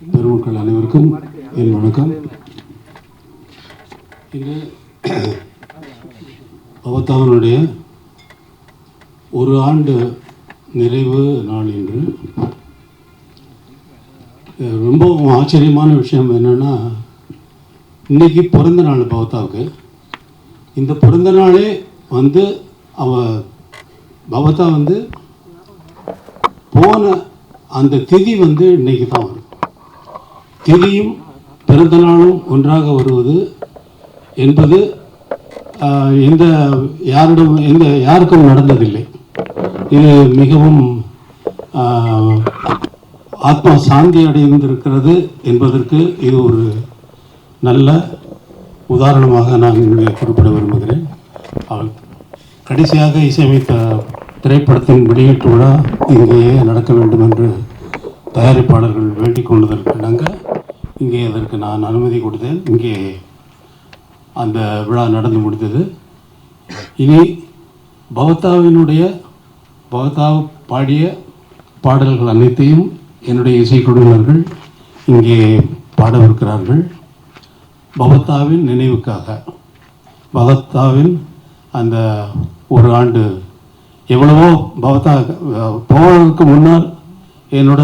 பெருமக்கள் அனைவருக்கும் என் வணக்கம். இது அவதாரனுடைய ஒரு ஆண்டு நிறைவு நாள் என்று. ரொம்ப ஆச்சரியமான விஷயம் என்னென்னா, இன்றைக்கி பிறந்த நாள் பவதாவுக்கு. இந்த பிறந்த நாளே வந்து பவதா வந்து போன அந்த திதி வந்து இன்றைக்கி தான் வரும். திதியும் பிறந்த நாளும் ஒன்றாக வருவது என்பது யாருக்கும் நடந்ததில்லை. இது மிகவும் ஆத்மா சாந்தி அடைந்திருக்கிறது என்பதற்கு இது ஒரு நல்ல உதாரணமாக நான் இங்கே குறிப்பிட விரும்புகிறேன். அவள் கடைசியாக இசையமைத்த திரைப்படத்தின் வெளியீட்டு விழா இங்கேயே நடக்க வேண்டும் என்று தயாரிப்பாளர்கள் வேண்டிக் கொண்டதற்கிணங்க இங்கே அதற்கு நான் அனுமதி கொடுத்தேன். இங்கே அந்த விழா நடந்து முடிந்தது. இனி பவதா பாடிய பாடல்கள் அனைத்தையும் என்னுடைய இசைக்குழுவினர்கள் இங்கே பாடவிருக்கிறார்கள். பவதாவின் நினைவுக்காக, பவதாவின் அந்த ஒரு ஆண்டு எவ்வளவோ பவதா போவதற்கு முன்னால் என்னோட